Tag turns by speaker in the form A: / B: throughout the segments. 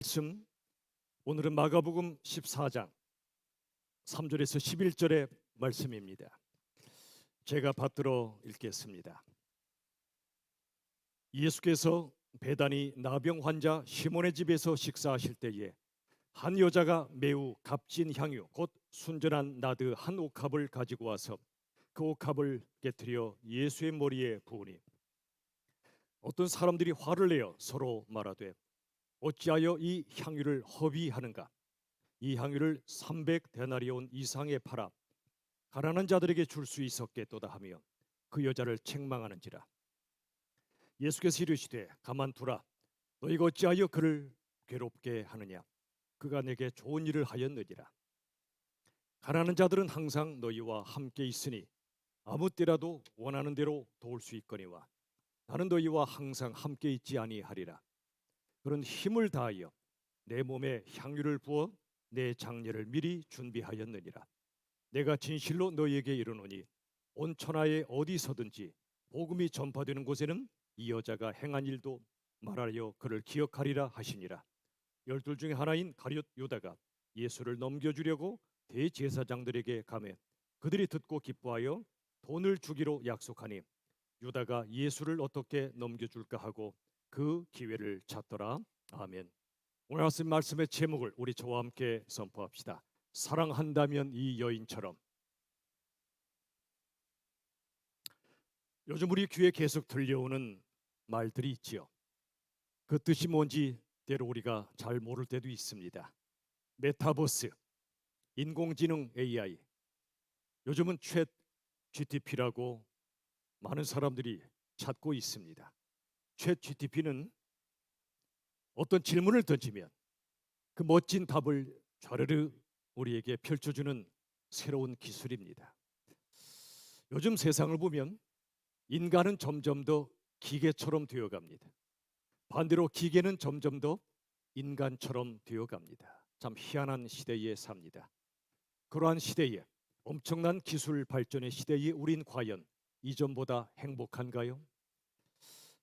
A: 말씀, 오늘은 마가복음 14장 3절에서 11절의 말씀입니다. 제가 받들어 읽겠습니다. 예수께서 베다니 나병 환자 시몬의 집에서 식사하실 때에 한 여자가 매우 값진 향유 곧 순전한 나드 한 옥합을 가지고 와서 그 옥합을 깨뜨려 예수의 머리에 부으니 어떤 사람들이 화를 내어 서로 말하되 어찌하여 이 향유를 허비하는가? 이 향유를 300데나리온 이상에 팔아 가난한 자들에게 줄 수 있었겠도다 하며 그 여자를 책망하는지라. 예수께서 이르시되 가만두라. 너희가 어찌하여 그를 괴롭게 하느냐? 그가 내게 좋은 일을 하였느니라. 가난한 자들은 항상 너희와 함께 있으니 아무 때라도 원하는 대로 도울 수 있거니와 나는 너희와 항상 함께 있지 아니하리라. 그런 힘을 다하여 내 몸에 향유를 부어 내 장례를 미리 준비하였느니라. 내가 진실로 너희에게 이르노니 온 천하에 어디서든지 복음이 전파되는 곳에는 이 여자가 행한 일도 말하여 그를 기억하리라 하시니라. 열둘 중에 하나인 가룟 유다가 예수를 넘겨주려고 대제사장들에게 가매 그들이 듣고 기뻐하여 돈을 주기로 약속하니 유다가 예수를 어떻게 넘겨줄까 하고 그 기회를 찾더라. 아멘. 오늘 말씀의 제목을 우리 저와 함께 선포합시다. 사랑한다면 이 여인처럼. 요즘 우리 귀에 계속 들려오는 말들이 있지요. 그 뜻이 뭔지 때로 우리가 잘 모를 때도 있습니다. 메타버스, 인공지능 AI, 요즘은 챗 GTP라고 많은 사람들이 찾고 있습니다. 챗 GTP는 어떤 질문을 던지면 그 멋진 답을 좌르르 우리에게 펼쳐주는 새로운 기술입니다. 요즘 세상을 보면 인간은 점점 더 기계처럼 되어갑니다. 반대로 기계는 점점 더 인간처럼 되어갑니다. 참 희한한 시대에 삽니다. 그러한 시대에 엄청난 기술 발전의 시대에 우린 과연 이전보다 행복한가요?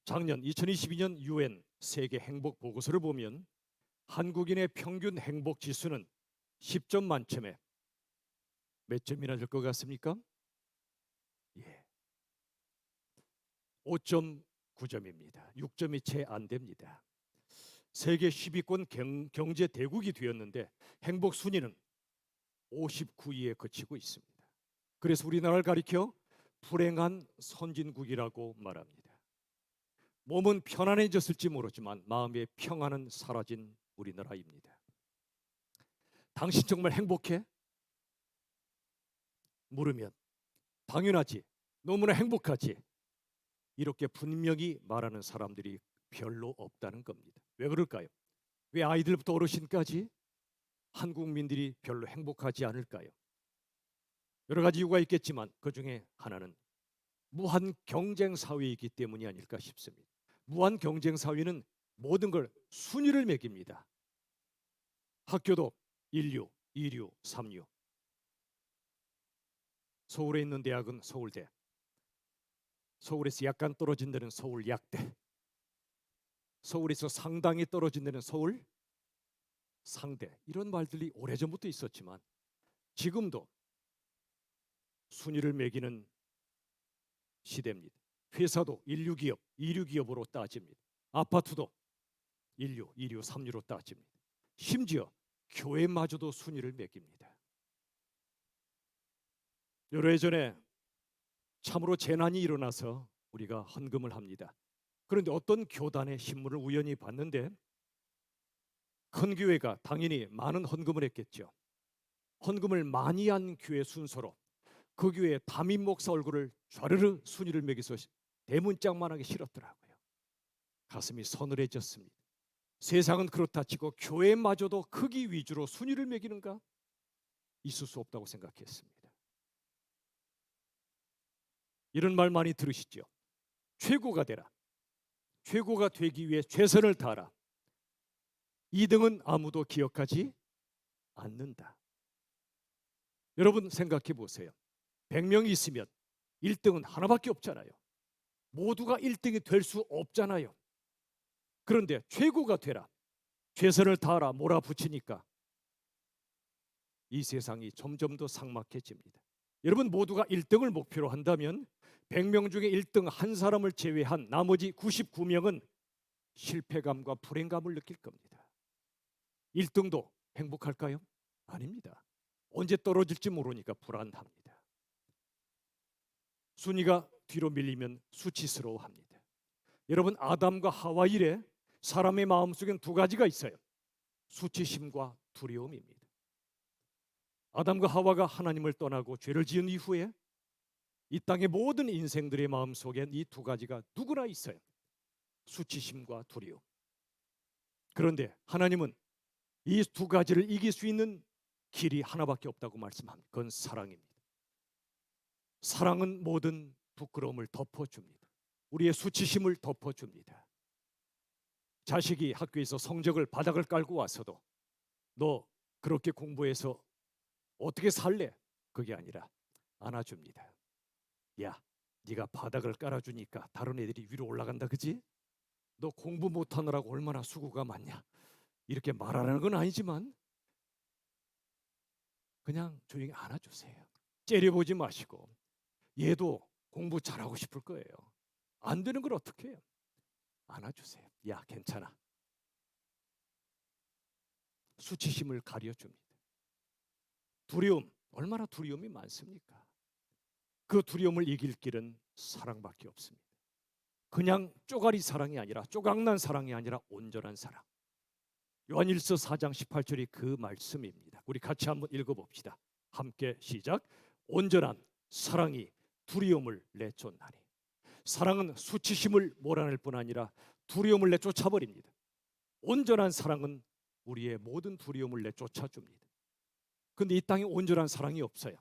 A: 작년 2022년 UN 세계 행복 보고서를 보면 한국인의 평균 행복 지수는 10점 만점에 몇 점이나 될 것 같습니까? 5.9점입니다. 6점이 채 안 됩니다. 세계 10위권 경제 대국이 되었는데 행복 순위는 59위에 그치고 있습니다. 그래서 우리나라를 가리켜 불행한 선진국이라고 말합니다. 몸은 편안해졌을지 모르지만 마음의 평안은 사라진 우리나라입니다. 당신 정말 행복해? 물으면 당연하지, 너무나 행복하지, 이렇게 분명히 말하는 사람들이 별로 없다는 겁니다. 왜 그럴까요? 왜 아이들부터 어르신까지 한국민들이 별로 행복하지 않을까요? 여러 가지 이유가 있겠지만 그 중에 하나는 무한 경쟁 사회이기 때문이 아닐까 싶습니다. 무한 경쟁 사회는 모든 걸 순위를 매깁니다. 학교도 1류, 2류, 3류. 서울에 있는 대학은 서울대, 서울에서 약간 떨어진 데는 서울약대, 서울에서 상당히 떨어진 데는 서울 상대. 이런 말들이 오래전부터 있었지만 지금도 순위를 매기는 시대입니다. 회사도 1류 기업, 2류 기업으로 따집니다. 아파트도 1류, 2류, 3류로 따집니다. 심지어 교회마저도 순위를 매깁니다. 여러 해 전에 참으로 재난이 일어나서 우리가 헌금을 합니다. 그런데 어떤 교단의 신문을 우연히 봤는데 큰 교회가 당연히 많은 헌금을 했겠죠. 헌금을 많이 한 교회 순서로 그 교회 담임 목사 얼굴을 좌르르 순위를 매겨서 대문짝만하게 실었더라고요. 가슴이 서늘해졌습니다. 세상은 그렇다 치고 교회마저도 크기 위주로 순위를 매기는가? 있을 수 없다고 생각했습니다. 이런 말 많이 들으시죠? 최고가 되라. 최고가 되기 위해 최선을 다하라. 2등은 아무도 기억하지 않는다. 여러분 생각해 보세요. 100명이 있으면 1등은 하나밖에 없잖아요. 모두가 1등이 될 수 없잖아요. 그런데 최고가 되라. 최선을 다하라 몰아붙이니까 이 세상이 점점 더 삭막해집니다. 여러분 모두가 1등을 목표로 한다면 100명 중에 1등 한 사람을 제외한 나머지 99명은 실패감과 불행감을 느낄 겁니다. 1등도 행복할까요? 아닙니다. 언제 떨어질지 모르니까 불안합니다. 순위가 뒤로 밀리면 수치스러워합니다. 여러분 아담과 하와 이래 사람의 마음속엔 두 가지가 있어요. 수치심과 두려움입니다. 아담과 하와가 하나님을 떠나고 죄를 지은 이후에 이 땅의 모든 인생들의 마음속엔 이 두 가지가 누구나 있어요. 수치심과 두려움. 그런데 하나님은 이 두 가지를 이길 수 있는 길이 하나밖에 없다고 말씀합니다. 그건 사랑입니다. 사랑은 모든 부끄러움을 덮어줍니다. 우리의 수치심을 덮어줍니다. 자식이 학교에서 성적을 바닥을 깔고 와서도 너 그렇게 공부해서 어떻게 살래? 그게 아니라 안아줍니다. 야, 네가 바닥을 깔아주니까 다른 애들이 위로 올라간다, 그지? 너 공부 못하느라고 얼마나 수고가 많냐? 이렇게 말하는 건 아니지만 그냥 조용히 안아주세요. 째려보지 마시고. 얘도 공부 잘하고 싶을 거예요. 안 되는 걸 어떻게 해요? 안아주세요. 야, 괜찮아. 수치심을 가려줍니다. 두려움, 얼마나 두려움이 많습니까? 그 두려움을 이길 길은 사랑밖에 없습니다. 그냥 쪼가리 사랑이 아니라 쪼각난 사랑이 아니라 온전한 사랑. 요한일서 4장 18절이 그 말씀입니다. 우리 같이 한번 읽어봅시다. 함께 시작. 온전한 사랑이 두려움을 내쫓나니. 사랑은 수치심을 몰아낼 뿐 아니라 두려움을 내쫓아버립니다. 온전한 사랑은 우리의 모든 두려움을 내쫓아줍니다. 그런데 이 땅에 온전한 사랑이 없어요.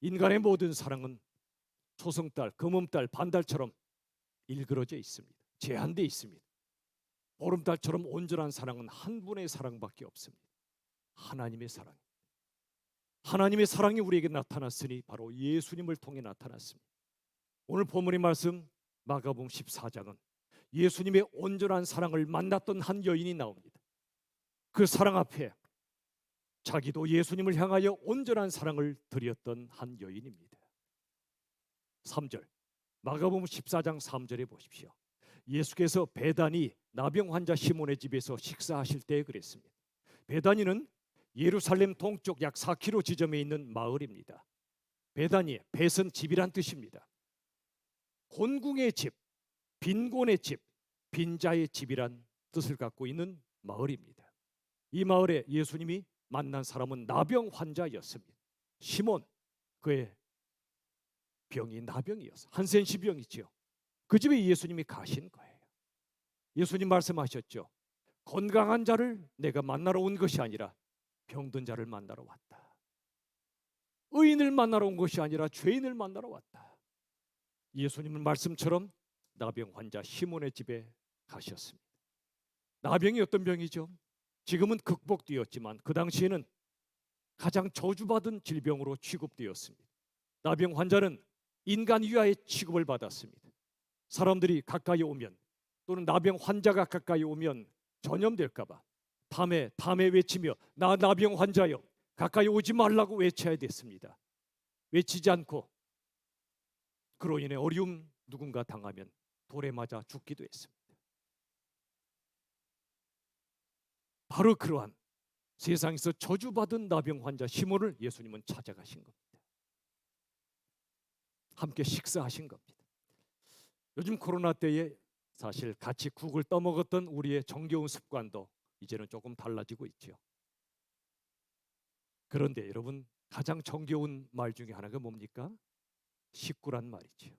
A: 인간의 모든 사랑은 초승달, 금음달, 반달처럼 일그러져 있습니다. 제한되어 있습니다. 보름달처럼 온전한 사랑은 한 분의 사랑밖에 없습니다. 하나님의 사랑. 하나님의 사랑이 우리에게 나타났으니 바로 예수님을 통해 나타났습니다. 오늘 본문의 말씀 마가복음 14장은 예수님의 온전한 사랑을 만났던 한 여인이 나옵니다. 그 사랑 앞에 자기도 예수님을 향하여 온전한 사랑을 드렸던 한 여인입니다. 3절 마가복음 14장 3절에 보십시오. 예수께서 베다니 나병 환자 시몬의 집에서 식사하실 때 그랬습니다. 베다니는 예루살렘 동쪽 약 4km 지점에 있는 마을입니다. 베다니, 벳은 집이란 뜻입니다. 곤궁의 집, 빈곤의 집, 빈자의 집이란 뜻을 갖고 있는 마을입니다. 이 마을에 예수님이 만난 사람은 나병 환자였습니다. 시몬, 그의 병이 나병이었어. 한센시병이지요. 그 집에 예수님이 가신 거예요. 예수님 말씀하셨죠. 건강한 자를 내가 만나러 온 것이 아니라 병든 자를 만나러 왔다. 의인을 만나러 온 것이 아니라 죄인을 만나러 왔다. 예수님은 말씀처럼 나병 환자 시몬의 집에 가셨습니다. 나병이 어떤 병이죠? 지금은 극복되었지만 그 당시에는 가장 저주받은 질병으로 취급되었습니다. 나병 환자는 인간 위하의 취급을 받았습니다. 사람들이 가까이 오면 또는 나병 환자가 가까이 오면 전염될까 봐 담에 외치며 나 나병 환자여 가까이 오지 말라고 외쳐야 됐습니다. 외치지 않고 그로 인해 어려움 누군가 당하면 돌에 맞아 죽기도 했습니다. 바로 그러한 세상에서 저주받은 나병 환자 시몬을 예수님은 찾아가신 겁니다. 함께 식사하신 겁니다. 요즘 코로나 때에 사실 같이 국을 떠먹었던 우리의 정겨운 습관도 이제는 조금 달라지고 있죠. 그런데 여러분 가장 정겨운 말 중에 하나가 뭡니까? 식구란 말이죠.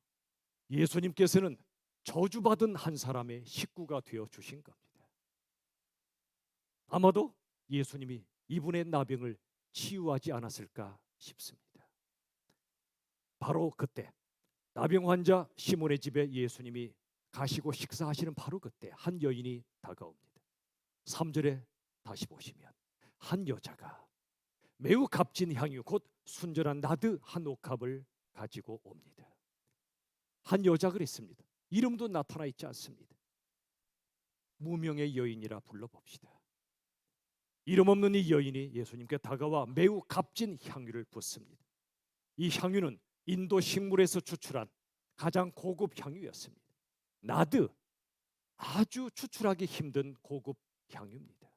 A: 예수님께서는 저주받은 한 사람의 식구가 되어 주신 겁니다. 아마도 예수님이 이분의 나병을 치유하지 않았을까 싶습니다. 바로 그때 나병 환자 시몬의 집에 예수님이 가시고 식사하시는 바로 그때 한 여인이 다가옵니다. 3절에 다시 보시면 한 여자가 매우 값진 향유 곧 순전한 나드 한 옥합을 가지고 옵니다. 한 여자 그랬습니다. 이름도 나타나 있지 않습니다. 무명의 여인이라 불러봅시다. 이름 없는 이 여인이 예수님께 다가와 매우 값진 향유를 붓습니다. 이 향유는 인도 식물에서 추출한 가장 고급 향유였습니다. 나드, 아주 추출하기 힘든 고급 향유입니다.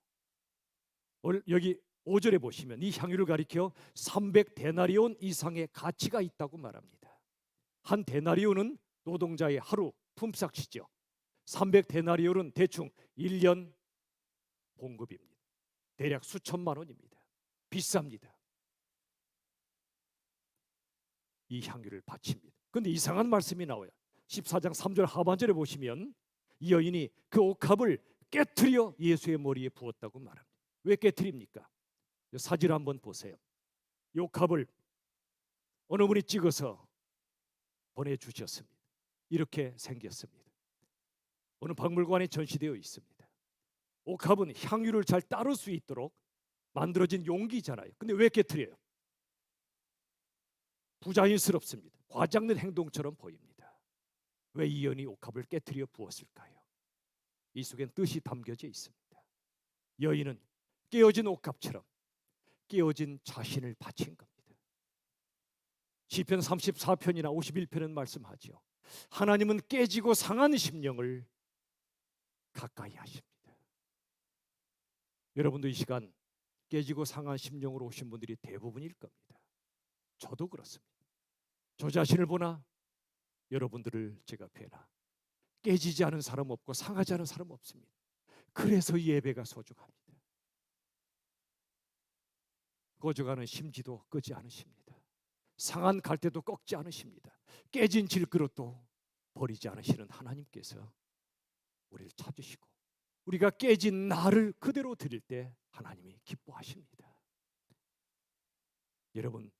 A: 여기 5절에 보시면 이 향유를 가리켜 300데나리온 이상의 가치가 있다고 말합니다. 한 데나리온은 노동자의 하루 품삯이죠. 300데나리온은 대충 1년 봉급입니다. 대략 수천만 원입니다. 비쌉니다. 이 향유를 바칩니다. 그런데 이상한 말씀이 나와요. 14장 3절 하반절에 보시면 이 여인이 그 옥합을 깨트려 예수의 머리에 부었다고 말합니다. 왜 깨트립니까? 사진 한번 보세요. 이 옥합을 어느 분이 찍어서 보내주셨습니다. 이렇게 생겼습니다. 어느 박물관에 전시되어 있습니다. 옥합은 향유를 잘 따를 수 있도록 만들어진 용기잖아요. 근데 왜 깨트려요? 부자연스럽습니다. 과장된 행동처럼 보입니다. 왜 이 여인이 옥합을 깨트려 부었을까요? 이 속엔 뜻이 담겨져 있습니다. 여인은 깨어진 옥합처럼 깨어진 자신을 바친 겁니다. 시편 34편이나 51편은 말씀하죠. 하나님은 깨지고 상한 심령을 가까이 하십니다. 여러분도 이 시간 깨지고 상한 심령으로 오신 분들이 대부분일 겁니다. 저도 그렇습니다. 저 자신을 보나 여러분들을 제가 뵈나 깨지지 않은 사람 없고 상하지 않은 사람 없습니다. 그래서 이 예배가 소중합니다. 꺼져가는 심지도 끄지 않으십니다. 상한 갈대도 꺾지 않으십니다. 깨진 질그릇도 버리지 않으시는 하나님께서 우리를 찾으시고 우리가 깨진 나를 그대로 드릴 때 하나님이 기뻐하십니다. 여러분,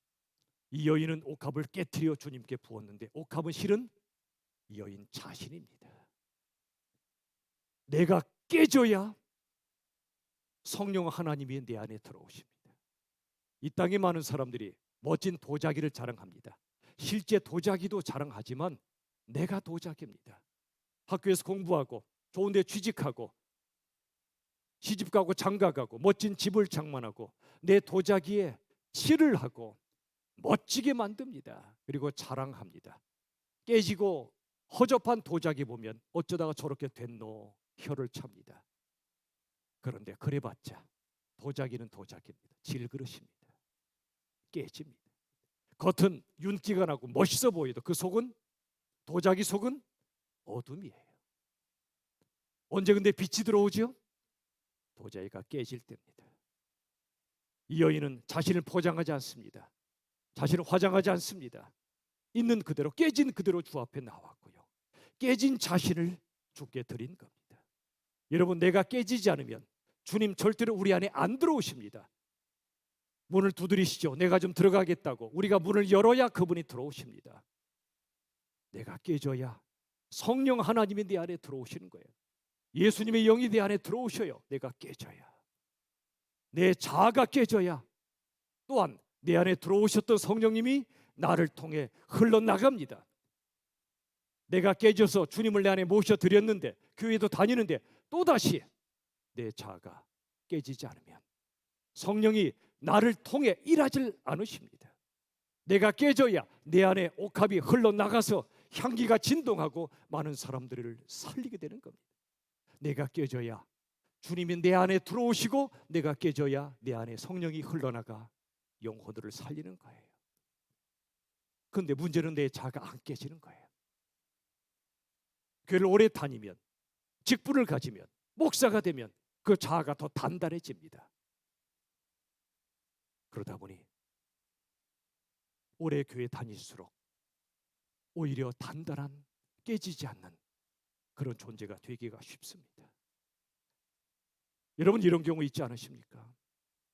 A: 이 여인은 옥합을 깨트려 주님께 부었는데 옥합은 실은 이 여인 자신입니다. 내가 깨져야 성령 하나님이 내 안에 들어오십니다. 이 땅에 많은 사람들이 멋진 도자기를 자랑합니다. 실제 도자기도 자랑하지만 내가 도자기입니다. 학교에서 공부하고 좋은 데 취직하고 시집가고 장가가고 멋진 집을 장만하고 내 도자기에 칠을 하고 멋지게 만듭니다. 그리고 자랑합니다. 깨지고 허접한 도자기 보면 어쩌다가 저렇게 됐노 혀를 찹니다. 그런데 그래봤자 도자기는 도자기입니다. 질그릇입니다. 깨집니다. 겉은 윤기가 나고 멋있어 보여도 그 속은 도자기 속은 어둠이에요. 언제 근데 빛이 들어오죠? 도자기가 깨질 때입니다. 이 여인은 자신을 포장하지 않습니다. 자신을 화장하지 않습니다. 있는 그대로 깨진 그대로 주 앞에 나왔고요. 깨진 자신을 주께 드린 겁니다. 여러분, 내가 깨지지 않으면 주님 절대로 우리 안에 안 들어오십니다. 문을 두드리시죠. 내가 좀 들어가겠다고 우리가 문을 열어야 그분이 들어오십니다. 내가 깨져야 성령 하나님이 내 안에 들어오시는 거예요. 예수님의 영이 내 안에 들어오셔요. 내가 깨져야. 내 자아가 깨져야 또한 내 안에 들어오셨던 성령님이 나를 통해 흘러나갑니다. 내가 깨져서 주님을 내 안에 모셔드렸는데 교회도 다니는데 또다시 내 자아가 깨지지 않으면 성령이 나를 통해 일하질 않으십니다. 내가 깨져야 내 안에 옥합이 흘러나가서 향기가 진동하고 많은 사람들을 살리게 되는 겁니다. 내가 깨져야 주님이 내 안에 들어오시고 내가 깨져야 내 안에 성령이 흘러나가 영혼들을 살리는 거예요. 그런데 문제는 내 자아가 안 깨지는 거예요. 교회를 오래 다니면 직분을 가지면 목사가 되면 그 자아가 더 단단해집니다. 그러다 보니 오래 교회 다닐수록 오히려 단단한 깨지지 않는 그런 존재가 되기가 쉽습니다. 여러분 이런 경우 있지 않으십니까?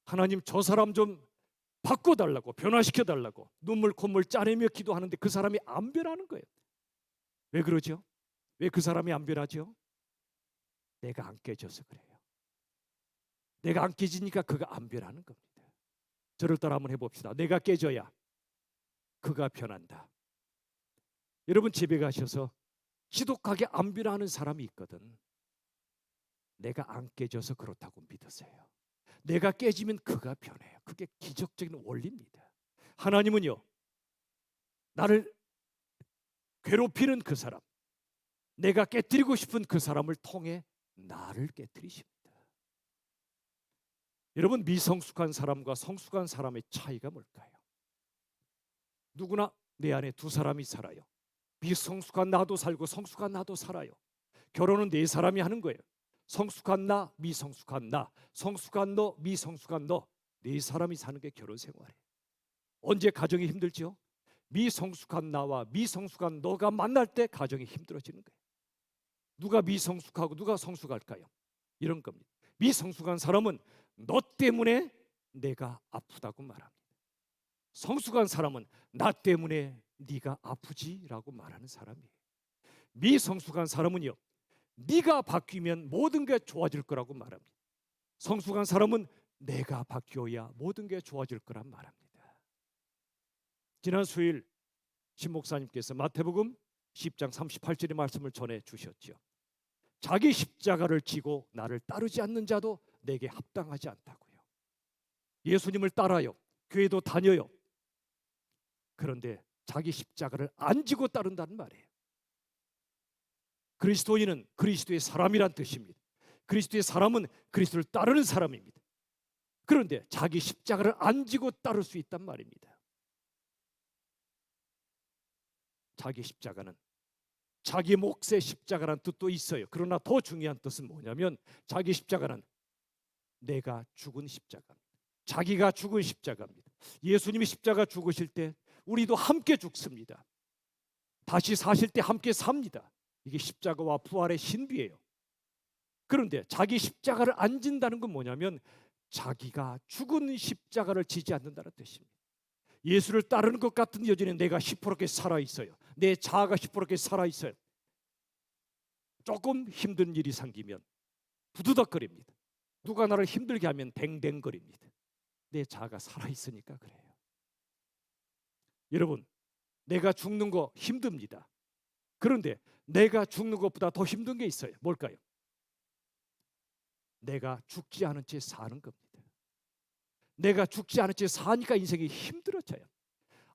A: 하나님 저 사람 좀 바꿔달라고 변화시켜달라고 눈물 콧물 짜내며 기도하는데 그 사람이 안 변하는 거예요. 왜 그러죠? 왜 그 사람이 안 변하죠? 내가 안 깨져서 그래요. 내가 안 깨지니까 그가 안 변하는 겁니다. 저를 따라 한번 해봅시다. 내가 깨져야 그가 변한다. 여러분 집에 가셔서 지독하게 안 변하는 사람이 있거든. 내가 안 깨져서 그렇다고 믿으세요. 내가 깨지면 그가 변해요. 그게 기적적인 원리입니다. 하나님은요, 나를 괴롭히는 그 사람, 내가 깨뜨리고 싶은 그 사람을 통해 나를 깨뜨리십니다. 여러분, 미성숙한 사람과 성숙한 사람의 차이가 뭘까요? 누구나 내 안에 두 사람이 살아요. 미성숙한 나도 살고 성숙한 나도 살아요. 결혼은 네 사람이 하는 거예요. 성숙한 나, 미성숙한 나, 성숙한 너, 미성숙한 너, 네 사람이 사는 게 결혼 생활이에요. 언제 가정이 힘들죠? 미성숙한 나와 미성숙한 너가 만날 때 가정이 힘들어지는 거예요. 누가 미성숙하고 누가 성숙할까요? 이런 겁니다. 미성숙한 사람은 너 때문에 내가 아프다고 말합니다. 성숙한 사람은 나 때문에 네가 아프지라고 말하는 사람이에요. 미성숙한 사람은요, 네가 바뀌면 모든 게 좋아질 거라고 말합니다. 성숙한 사람은 내가 바뀌어야 모든 게 좋아질 거란 말합니다. 지난 수요일 신 목사님께서 마태복음 10장 38절의 말씀을 전해 주셨죠. 자기 십자가를 지고 나를 따르지 않는 자도 내게 합당하지 않다고요. 예수님을 따라요. 교회도 다녀요. 그런데 자기 십자가를 안 지고 따른다는 말이에요. 그리스도인은 그리스도의 사람이란 뜻입니다. 그리스도의 사람은 그리스도를 따르는 사람입니다. 그런데 자기 십자가를 안 지고 따를 수 있단 말입니다. 자기 십자가는 자기 몫의 십자가란 뜻도 있어요. 그러나 더 중요한 뜻은 뭐냐면 자기 십자가는 내가 죽은 십자가입니다. 자기가 죽은 십자가입니다. 예수님이 십자가 죽으실 때 우리도 함께 죽습니다. 다시 사실 때 함께 삽니다. 이게 십자가와 부활의 신비예요. 그런데 자기 십자가를 안 진다는 건 뭐냐면 자기가 죽은 십자가를 지지 않는다는 뜻입니다. 예수를 따르는 것 같은 여전히 내가 시퍼렇게 살아있어요. 내 자아가 시퍼렇게 살아있어요. 조금 힘든 일이 생기면 부두덕거립니다. 누가 나를 힘들게 하면 댕댕거립니다. 내 자아가 살아있으니까 그래요. 여러분, 내가 죽는 거 힘듭니다. 그런데 내가 죽는 것보다 더 힘든 게 있어요. 뭘까요? 내가 죽지 않은 채 사는 겁니다. 내가 죽지 않은 채 사니까 인생이 힘들어져요.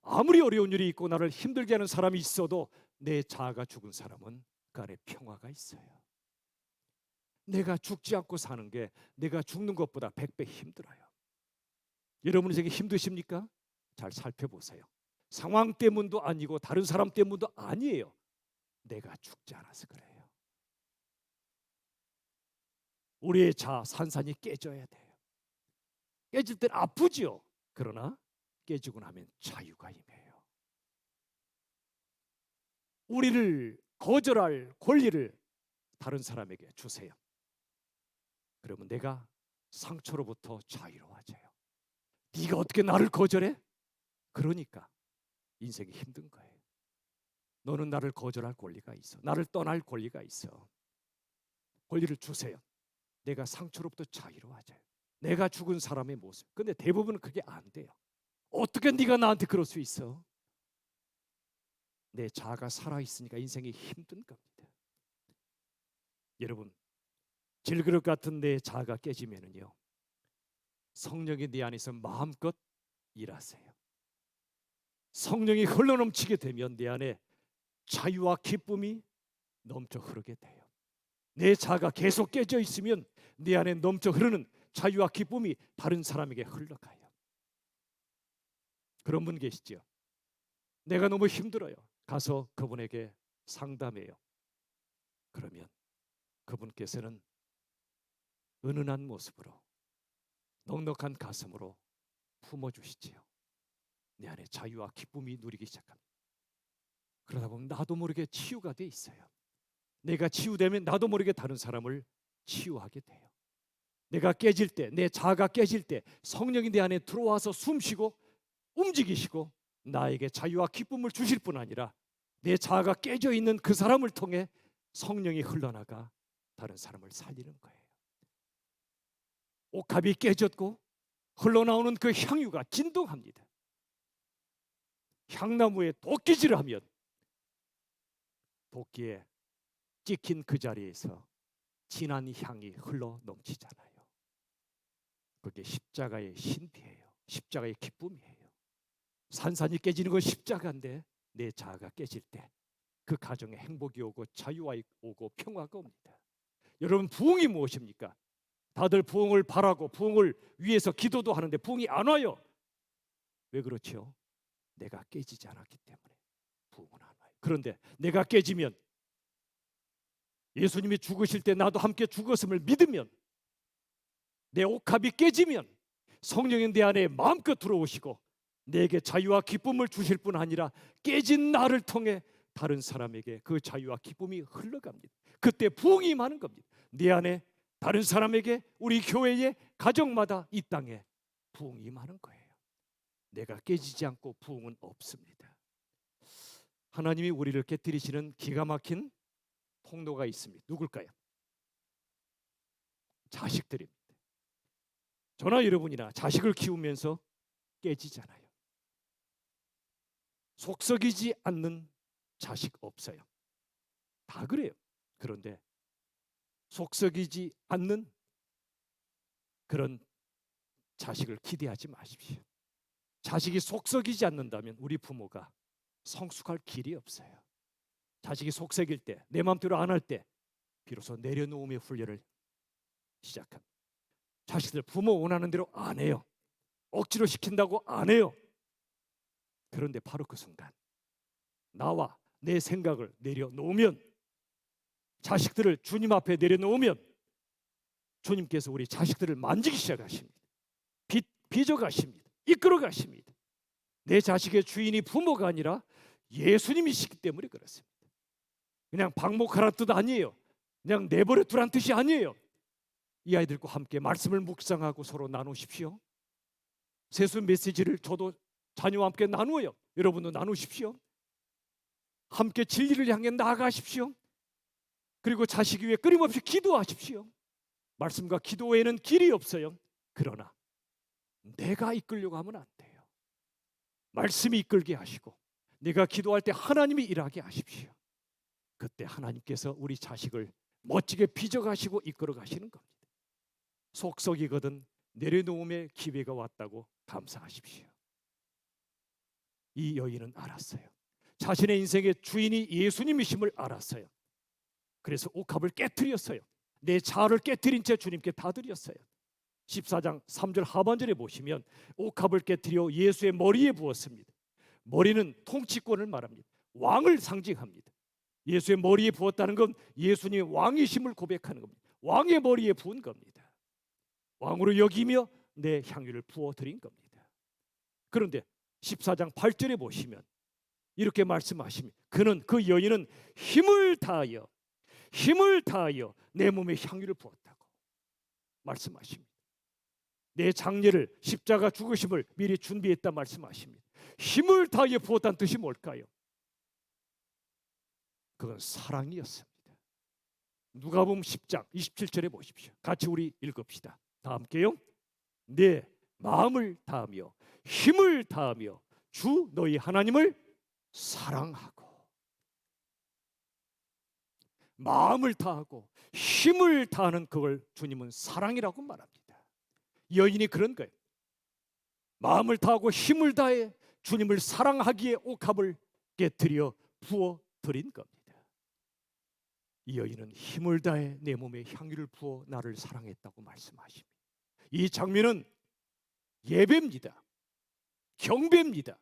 A: 아무리 어려운 일이 있고 나를 힘들게 하는 사람이 있어도 내 자아가 죽은 사람은 그 안에 평화가 있어요. 내가 죽지 않고 사는 게 내가 죽는 것보다 100배 힘들어요. 여러분 인생이 힘드십니까? 잘 살펴보세요. 상황 때문도 아니고 다른 사람 때문도 아니에요. 내가 죽지 않아서 그래요. 우리의 자아 산산이 깨져야 돼요. 깨질 땐 아프지요. 그러나 깨지고 나면 자유가 임해요. 우리를 거절할 권리를 다른 사람에게 주세요. 그러면 내가 상처로부터 자유로워져요. 네가 어떻게 나를 거절해? 그러니까 인생이 힘든 거예요. 너는 나를 거절할 권리가 있어. 나를 떠날 권리가 있어. 권리를 주세요. 내가 상처로부터 자유로워져요. 내가 죽은 사람의 모습. 근데 대부분은 그게 안 돼요. 어떻게 네가 나한테 그럴 수 있어? 내 자아가 살아있으니까 인생이 힘든 겁니다. 여러분, 질그릇 같은 내 자아가 깨지면은요, 성령이 네 안에서 마음껏 일하세요. 성령이 흘러넘치게 되면 내 안에 자유와 기쁨이 넘쳐 흐르게 돼요. 내 자아가 계속 깨져 있으면 내 안에 넘쳐 흐르는 자유와 기쁨이 다른 사람에게 흘러가요. 그런 분 계시죠? 내가 너무 힘들어요. 가서 그분에게 상담해요. 그러면 그분께서는 은은한 모습으로 넉넉한 가슴으로 품어주시지요. 내 안에 자유와 기쁨이 누리기 시작합니다. 그러다 보면 나도 모르게 치유가 돼 있어요. 내가 치유되면 나도 모르게 다른 사람을 치유하게 돼요. 내가 깨질 때, 내 자아가 깨질 때 성령이 내 안에 들어와서 숨쉬고 움직이시고 나에게 자유와 기쁨을 주실 뿐 아니라 내 자아가 깨져 있는 그 사람을 통해 성령이 흘러나가 다른 사람을 살리는 거예요. 옥합이 깨졌고 흘러나오는 그 향유가 진동합니다. 향나무에 도끼질을 하면 도끼에 찍힌 그 자리에서 진한 향이 흘러 넘치잖아요. 그게 십자가의 신비예요. 십자가의 기쁨이에요. 산산이 깨지는 건 십자가인데 내 자아가 깨질 때 그 가정에 행복이 오고 자유가 오고 평화가 옵니다. 여러분, 부흥이 무엇입니까? 다들 부흥을 바라고 부흥을 위해서 기도도 하는데 부흥이 안 와요. 왜 그렇죠? 내가 깨지지 않았기 때문에 부흥은 안 와요. 그런데 내가 깨지면, 예수님이 죽으실 때 나도 함께 죽었음을 믿으면, 내 옥합이 깨지면 성령이 내 안에 마음껏 들어오시고 내게 자유와 기쁨을 주실 뿐 아니라 깨진 나를 통해 다른 사람에게 그 자유와 기쁨이 흘러갑니다. 그때 부흥이 임하는 겁니다. 내 안에 다른 사람에게, 우리 교회의 가정마다, 이 땅에 부흥이 임하는 거예요. 내가 깨지지 않고 부흥은 없습니다. 하나님이 우리를 깨뜨리시는 기가 막힌 통로가 있습니다. 누굴까요? 자식들입니다. 저나 여러분이나 자식을 키우면서 깨지잖아요. 속썩이지 않는 자식 없어요. 다 그래요. 그런데 속썩이지 않는 그런 자식을 기대하지 마십시오. 자식이 속썩이지 않는다면 우리 부모가 성숙할 길이 없어요. 자식이 속썩일 때, 내 마음대로 안 할 때 비로소 내려놓음의 훈련을 시작합니다. 자식들 부모 원하는 대로 안 해요. 억지로 시킨다고 안 해요. 그런데 바로 그 순간 나와 내 생각을 내려놓으면, 자식들을 주님 앞에 내려놓으면 주님께서 우리 자식들을 만지기 시작하십니다. 빚어가십니다. 이끌어가십니다. 내 자식의 주인이 부모가 아니라 예수님이시기 때문에 그렇습니다. 그냥 방목하란 뜻 아니에요. 그냥 내버려 두란 뜻이 아니에요. 이 아이들과 함께 말씀을 묵상하고 서로 나누십시오. 세수 메시지를 저도 자녀와 함께 나누어요. 여러분도 나누십시오. 함께 진리를 향해 나아가십시오. 그리고 자식 위해 끊임없이 기도하십시오. 말씀과 기도 외에는 길이 없어요. 그러나 내가 이끌려고 하면 안 돼요. 말씀이 이끌게 하시고 내가 기도할 때 하나님이 일하게 하십시오. 그때 하나님께서 우리 자식을 멋지게 빚어가시고 이끌어가시는 겁니다. 속썩이거든 내려놓음의 기회가 왔다고 감사하십시오. 이 여인은 알았어요. 자신의 인생의 주인이 예수님이심을 알았어요. 그래서 옥합을 깨트렸어요. 내 자아를 깨트린 채 주님께 다 드렸어요. 14장 3절 하반절에 보시면 옥합을 깨트려 예수의 머리에 부었습니다. 머리는 통치권을 말합니다. 왕을 상징합니다. 예수의 머리에 부었다는 건 예수님의 왕이심을 고백하는 겁니다. 왕의 머리에 부은 겁니다. 왕으로 여기며 내 향유를 부어드린 겁니다. 그런데 14장 8절에 보시면 이렇게 말씀하십니다. 그 여인은 힘을 다하여 내 몸에 향유를 부었다고 말씀하십니다. 내 장례를, 십자가 죽으심을 미리 준비했다 말씀하십니다. 힘을 다하여 부었다는 뜻이 뭘까요? 그건 사랑이었습니다. 누가복음 10장 27절에 보십시오. 같이 우리 읽읍시다. 다 함께요. 내 마음을 다하며 힘을 다하며 주 너희 하나님을 사랑하고. 마음을 다하고 힘을 다하는 그걸 주님은 사랑이라고 말합니다. 여인이 그런 거예요. 마음을 다하고 힘을 다해 주님을 사랑하기에 옥합을 깨뜨려 부어 드린 겁니다. 이 여인은 힘을 다해 내 몸에 향유를 부어 나를 사랑했다고 말씀하십니다. 이 장면은 예배입니다. 경배입니다.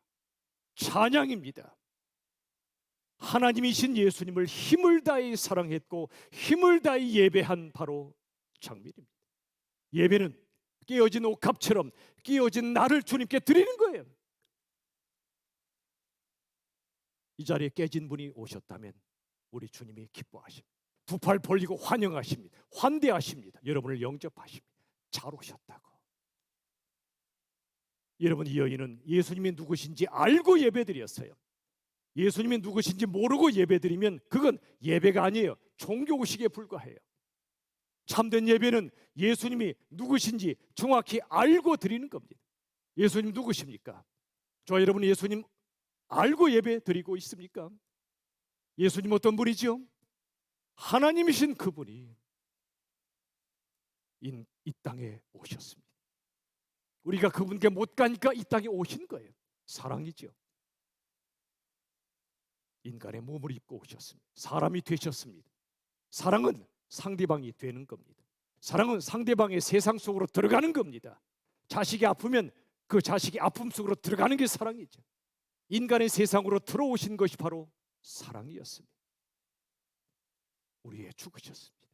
A: 찬양입니다. 하나님이신 예수님을 힘을 다해 사랑했고 힘을 다해 예배한 바로 장면입니다. 예배는 깨어진 옥합처럼 깨어진 나를 주님께 드리는 거예요. 이 자리에 깨진 분이 오셨다면 우리 주님이 기뻐하십니다. 두 팔 벌리고 환영하십니다. 환대하십니다. 여러분을 영접하십니다. 잘 오셨다고. 여러분, 이 여인은 예수님이 누구신지 알고 예배드렸어요. 예수님이 누구신지 모르고 예배드리면 그건 예배가 아니에요. 종교의식에 불과해요. 참된 예배는 예수님이 누구신지 정확히 알고 드리는 겁니다. 예수님 누구십니까? 저와 여러분 예수님 알고 예배 드리고 있습니까? 예수님 어떤 분이죠? 하나님이신 그분이 이 땅에 오셨습니다. 우리가 그분께 못 가니까 이 땅에 오신 거예요. 사랑이죠. 인간의 몸을 입고 오셨습니다. 사람이 되셨습니다. 사랑은 상대방이 되는 겁니다. 사랑은 상대방의 세상 속으로 들어가는 겁니다. 자식이 아프면 그 자식의 아픔 속으로 들어가는 게 사랑이죠. 인간의 세상으로 들어오신 것이 바로 사랑이었습니다. 우리의 죽으셨습니다.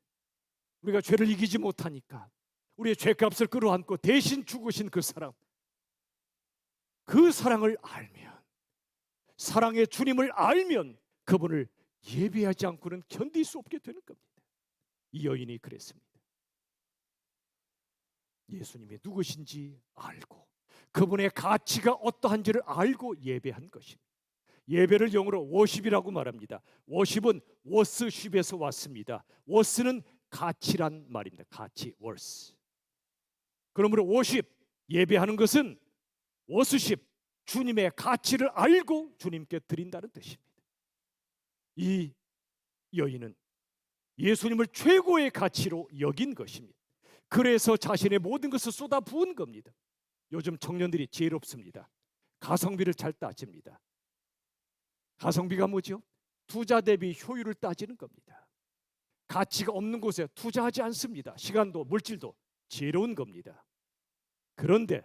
A: 우리가 죄를 이기지 못하니까 우리의 죄값을 끌어안고 대신 죽으신 그 사랑, 그 사랑을 알면, 사랑의 주님을 알면 그분을 예배하지 않고는 견딜 수 없게 되는 겁니다. 이 여인이 그랬습니다. 예수님이 누구신지 알고 그분의 가치가 어떠한지를 알고 예배한 것입니다. 예배를 영어로 워십이라고 말합니다. 워십은 워스십에서 왔습니다. 워스는 가치란 말입니다. 가치, 월스. 그러므로 워십, 예배하는 것은 워스십, 주님의 가치를 알고 주님께 드린다는 뜻입니다. 이 여인은 예수님을 최고의 가치로 여긴 것입니다. 그래서 자신의 모든 것을 쏟아 부은 겁니다. 요즘 청년들이 지혜롭습니다. 가성비를 잘 따집니다. 가성비가 뭐죠? 투자 대비 효율을 따지는 겁니다. 가치가 없는 곳에 투자하지 않습니다. 시간도 물질도 지혜로운 겁니다. 그런데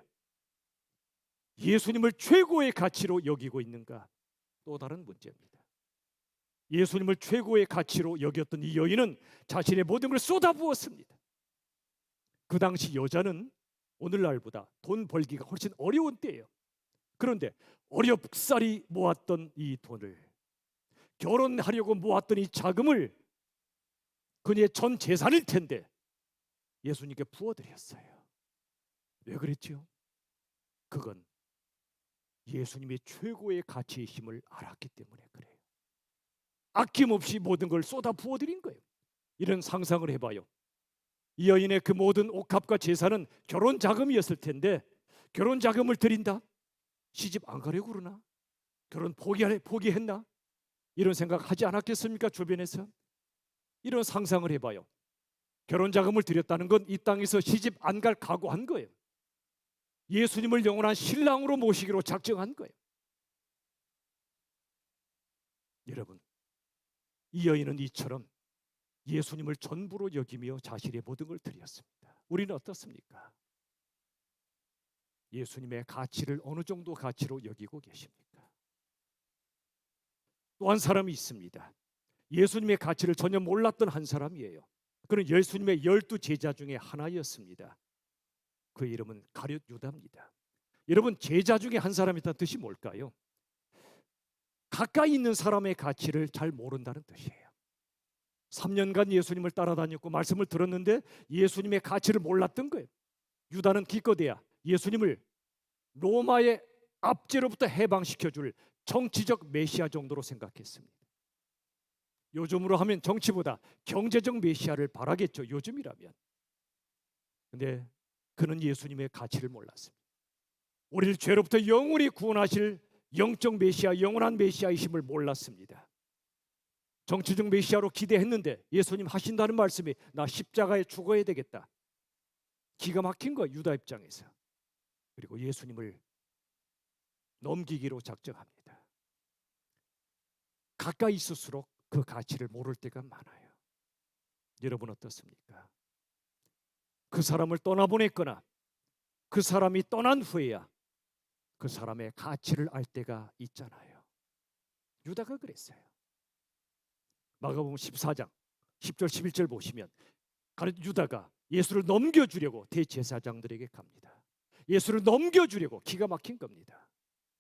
A: 예수님을 최고의 가치로 여기고 있는가? 또 다른 문제입니다. 예수님을 최고의 가치로 여겼던 이 여인은 자신의 모든 걸 쏟아부었습니다. 그 당시 여자는 오늘날보다 돈 벌기가 훨씬 어려운 때예요. 그런데 어렵사리 모았던 이 돈을, 결혼하려고 모았던 이 자금을, 그녀의 전 재산일 텐데 예수님께 부어드렸어요. 왜 그랬죠? 그건 예수님이 최고의 가치이심을 알았기 때문에 그래요. 아낌없이 모든 걸 쏟아 부어드린 거예요. 이런 상상을 해봐요. 이 여인의 그 모든 옥합과 재산은 결혼 자금이었을 텐데 결혼 자금을 드린다? 시집 안 가려고 그러나? 결혼 포기했나? 이런 생각 하지 않았겠습니까? 주변에서. 이런 상상을 해봐요. 결혼 자금을 드렸다는 건 이 땅에서 시집 안 갈 각오한 거예요. 예수님을 영원한 신랑으로 모시기로 작정한 거예요. 여러분, 이 여인은 이처럼 예수님을 전부로 여기며 자신의 모든 걸 드렸습니다. 우리는 어떻습니까? 예수님의 가치를 어느 정도 가치로 여기고 계십니까? 또 한 사람이 있습니다. 예수님의 가치를 전혀 몰랐던 한 사람이에요. 그는 예수님의 12 제자 중에 하나였습니다. 그 이름은 가룟 유다입니다. 여러분, 제자 중에 한 사람이라는 뜻이 뭘까요? 가까이 있는 사람의 가치를 잘 모른다는 뜻이에요. 3년간 예수님을 따라다녔고 말씀을 들었는데 예수님의 가치를 몰랐던 거예요. 유다는 기껏해야 예수님을 로마의 압제로부터 해방시켜줄 정치적 메시아 정도로 생각했습니다. 요즘으로 하면 정치보다 경제적 메시아를 바라겠죠. 요즘이라면. 근데 그는 예수님의 가치를 몰랐습니다. 우리를 죄로부터 영원히 구원하실 영적 메시아, 영원한 메시아이심을 몰랐습니다. 정치적 메시아로 기대했는데 예수님 하신다는 말씀이 나 십자가에 죽어야 되겠다. 기가 막힌 거야, 유다 입장에서. 그리고 예수님을 넘기기로 작정합니다. 가까이 있을수록 그 가치를 모를 때가 많아요. 여러분 어떻습니까? 그 사람을 떠나보냈거나 그 사람이 떠난 후에야 그 사람의 가치를 알 때가 있잖아요. 유다가 그랬어요. 마가복음 14장 10절 11절 보시면 유다가 예수를 넘겨주려고 대제사장들에게 갑니다. 예수를 넘겨주려고. 기가 막힌 겁니다.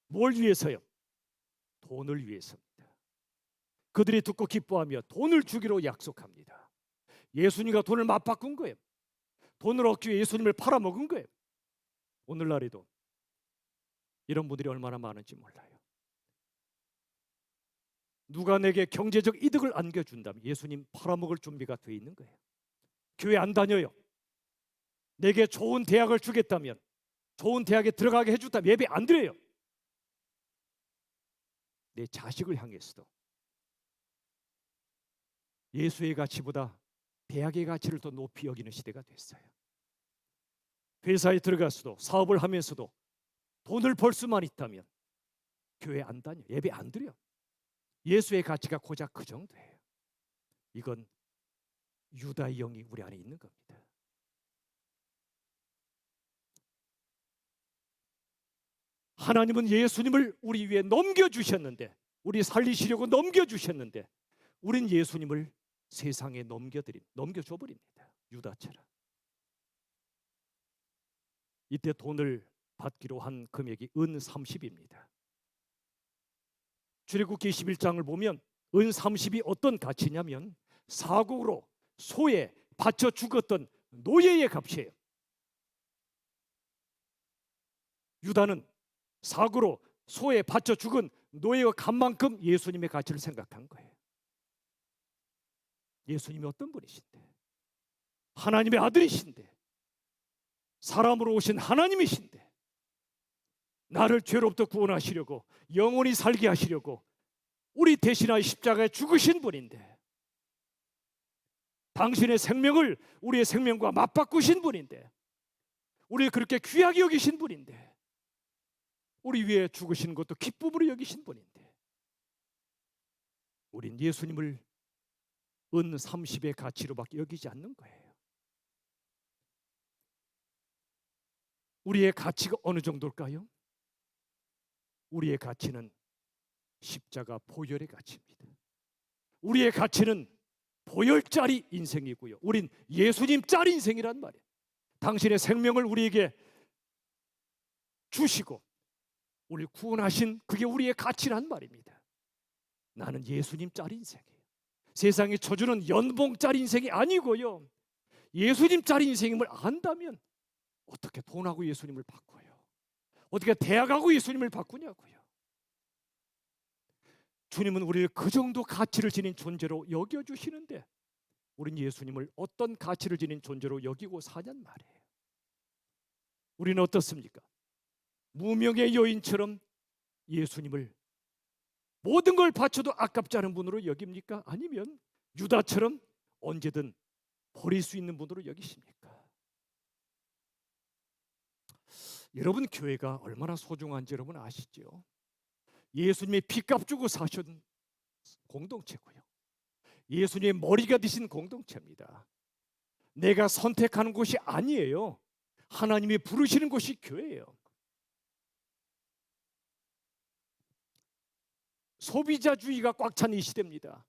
A: 뭘 위해서요? 돈을 위해서입니다. 그들이 듣고 기뻐하며 돈을 주기로 약속합니다. 예수님과 돈을 맞바꾼 거예요. 돈을 얻기 위해 예수님을 팔아먹은 거예요. 오늘날에도 이런 분들이 얼마나 많은지 몰라요. 누가 내게 경제적 이득을 안겨준다면 예수님 팔아먹을 준비가 돼 있는 거예요. 교회 안 다녀요. 내게 좋은 대학을 주겠다면, 좋은 대학에 들어가게 해준다면 예배 안 드려요. 내 자식을 향해서도 예수의 가치보다 대학의 가치를 더 높이 여기는 시대가 됐어요. 회사에 들어가서도 사업을 하면서도 돈을 벌 수만 있다면 교회 안 다녀, 예배 안 드려. 예수의 가치가 고작 그 정도예요. 이건 유다의 영이 우리 안에 있는 겁니다. 하나님은 예수님을 우리 위에 넘겨주셨는데, 우리 살리시려고 넘겨주셨는데, 우린 예수님을 세상에 넘겨줘버립니다. 유다처럼. 이때 돈을 받기로 한 금액이 은 30입니다. 출애굽기 21장을 보면 은 30이 어떤 가치냐면 사국으로 소에 바쳐 죽었던 노예의 값이에요. 유다는 사고로 소에 바쳐 죽은 노예의 값만큼 예수님의 가치를 생각한 거예요. 예수님이 어떤 분이신데, 하나님의 아들이신데, 사람으로 오신 하나님이신데, 나를 죄로부터 구원하시려고, 영원히 살게 하시려고 우리 대신하여 십자가에 죽으신 분인데, 당신의 생명을 우리의 생명과 맞바꾸신 분인데, 우리 그렇게 귀하게 여기신 분인데, 우리 위해 죽으시는 것도 기쁨으로 여기신 분인데, 우린 예수님을 은 30의 가치로밖에 여기지 않는 거예요. 우리의 가치가 어느 정도일까요? 우리의 가치는 십자가 보혈의 가치입니다. 우리의 가치는 보혈짜리 인생이고요. 우린 예수님짜리 인생이란 말이에요. 당신의 생명을 우리에게 주시고 우리 구원하신, 그게 우리의 가치란 말입니다. 나는 예수님짜리 인생이에요. 세상이 쳐주는 연봉짜리 인생이 아니고요. 예수님짜리 인생임을 안다면 어떻게 돈하고 예수님을 바꿔요? 어떻게 대학하고 예수님을 바꾸냐고요. 주님은 우리를 그 정도 가치를 지닌 존재로 여겨주시는데, 우린 예수님을 어떤 가치를 지닌 존재로 여기고 사냔 말이에요. 우리는 어떻습니까? 무명의 여인처럼 예수님을 모든 걸 바쳐도 아깝지 않은 분으로 여깁니까? 아니면 유다처럼 언제든 버릴 수 있는 분으로 여기십니까? 여러분, 교회가 얼마나 소중한지 여러분 아시죠? 예수님의 피값 주고 사신 공동체고요. 예수님의 머리가 되신 공동체입니다. 내가 선택하는 곳이 아니에요. 하나님이 부르시는 곳이 교회예요. 소비자주의가 꽉 찬 이 시대입니다.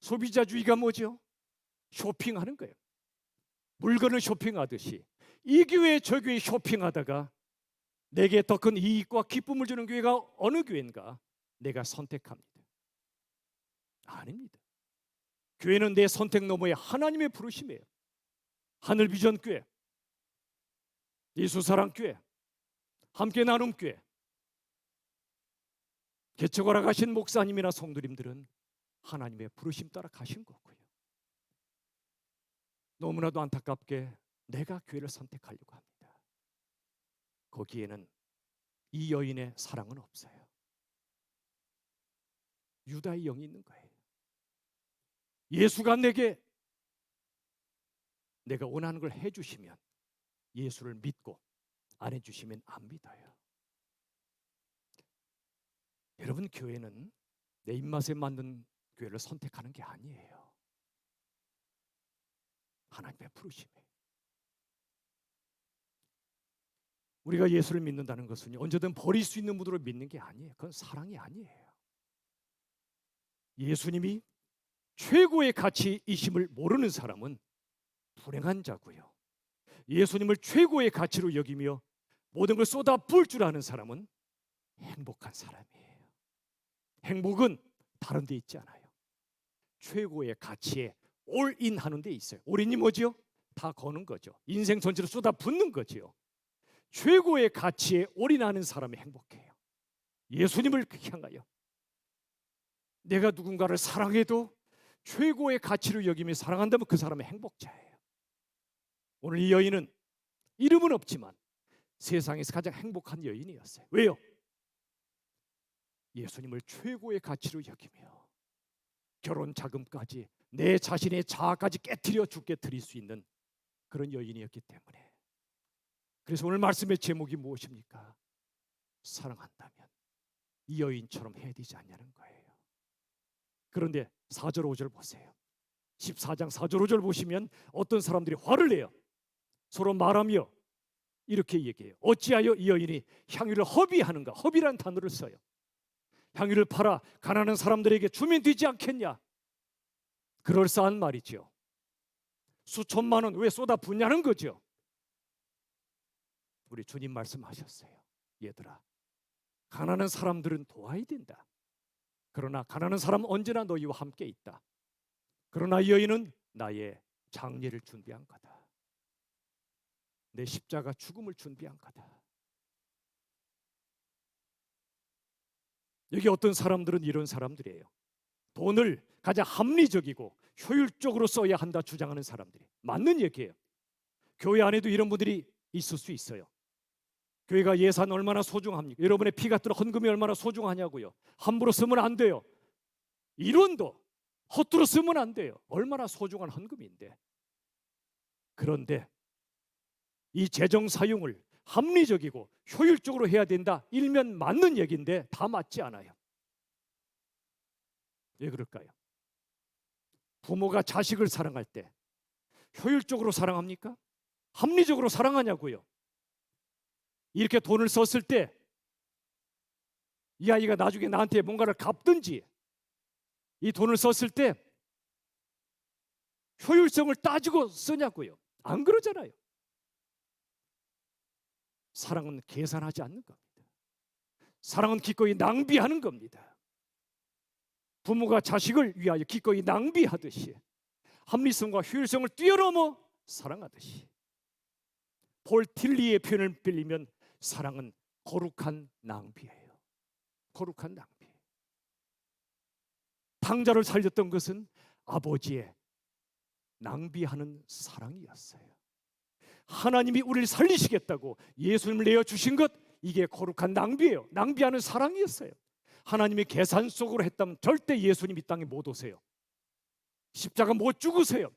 A: 소비자주의가 뭐죠? 쇼핑하는 거예요. 물건을 쇼핑하듯이 이 교회 저 교회 쇼핑하다가 내게 더 큰 이익과 기쁨을 주는 교회가 어느 교회인가 내가 선택합니다. 아닙니다. 교회는 내 선택 너머에 하나님의 부르심이에요. 하늘비전교회, 예수사랑교회, 함께 나눔교회, 개척하러 가신 목사님이나 성도님들은 하나님의 부르심 따라 가신 거고요. 너무나도 안타깝게 내가 교회를 선택하려고 합니다. 거기에는 이 여인의 사랑은 없어요. 유다의 영이 있는 거예요. 예수가 내게 내가 원하는 걸 해주시면 예수를 믿고 안 해주시면 안 믿어요. 여러분, 교회는 내 입맛에 맞는 교회를 선택하는 게 아니에요. 하나님의 부르심이에요. 우리가 예수를 믿는다는 것은 언제든 버릴 수 있는 분으로 믿는 게 아니에요. 그건 사랑이 아니에요. 예수님이 최고의 가치이심을 모르는 사람은 불행한 자고요. 예수님을 최고의 가치로 여기며 모든 걸 쏟아 부을 줄 아는 사람은 행복한 사람이에요. 행복은 다른 데 있지 않아요. 최고의 가치에 올인 하는 데 있어요. 올인이 뭐죠? 다 거는 거죠. 인생 전체를 쏟아 붓는 거죠. 최고의 가치에 올인하는 사람이 행복해요. 예수님을 향하여 내가 누군가를 사랑해도 최고의 가치로 여기며 사랑한다면 그 사람은 행복자예요. 오늘 이 여인은 이름은 없지만 세상에서 가장 행복한 여인이었어요. 왜요? 예수님을 최고의 가치로 여기며 결혼 자금까지 내 자신의 자아까지 깨트려 죽게 드릴 수 있는 그런 여인이었기 때문에 그래서 오늘 말씀의 제목이 무엇입니까? 사랑한다면 이 여인처럼 해야 되지 않냐는 거예요. 그런데 4절 5절 보세요. 14장 4절 5절 보시면 어떤 사람들이 화를 내요. 서로 말하며 이렇게 얘기해요. 어찌하여 이 여인이 향유를 허비하는가? 허비라는 단어를 써요. 향유를 팔아 가난한 사람들에게 주면 되지 않겠냐? 그럴싸한 말이죠. 수천만 원 왜 쏟아붓냐는 거죠. 우리 주님 말씀하셨어요. 얘들아, 가난한 사람들은 도와야 된다. 그러나 가난한 사람은 언제나 너희와 함께 있다. 그러나 이 여인은 나의 장례를 준비한 거다. 내 십자가 죽음을 준비한 거다. 여기 어떤 사람들은 이런 사람들이에요. 돈을 가장 합리적이고 효율적으로 써야 한다 주장하는 사람들이 맞는 얘기예요. 교회 안에도 이런 분들이 있을 수 있어요. 교회가 예산 얼마나 소중합니까? 여러분의 피 같은 헌금이 얼마나 소중하냐고요. 함부로 쓰면 안 돼요. 이론도 헛되이 쓰면 안 돼요. 얼마나 소중한 헌금인데. 그런데 이 재정 사용을 합리적이고 효율적으로 해야 된다. 일면 맞는 얘기인데 다 맞지 않아요. 왜 그럴까요? 부모가 자식을 사랑할 때 효율적으로 사랑합니까? 합리적으로 사랑하냐고요. 이렇게 돈을 썼을 때 이 아이가 나중에 나한테 뭔가를 갚든지 이 돈을 썼을 때 효율성을 따지고 쓰냐고요. 안 그러잖아요. 사랑은 계산하지 않는 겁니다. 사랑은 기꺼이 낭비하는 겁니다. 부모가 자식을 위하여 기꺼이 낭비하듯이 합리성과 효율성을 뛰어넘어 사랑하듯이 폴 틸리의 표현을 빌리면 사랑은 거룩한 낭비예요. 거룩한 낭비. 탕자를 살렸던 것은 아버지의 낭비하는 사랑이었어요. 하나님이 우리를 살리시겠다고 예수님을 내어주신 것, 이게 거룩한 낭비예요. 낭비하는 사랑이었어요. 하나님이 계산 속으로 했다면 절대 예수님 이 땅에 못 오세요. 십자가 못 죽으세요.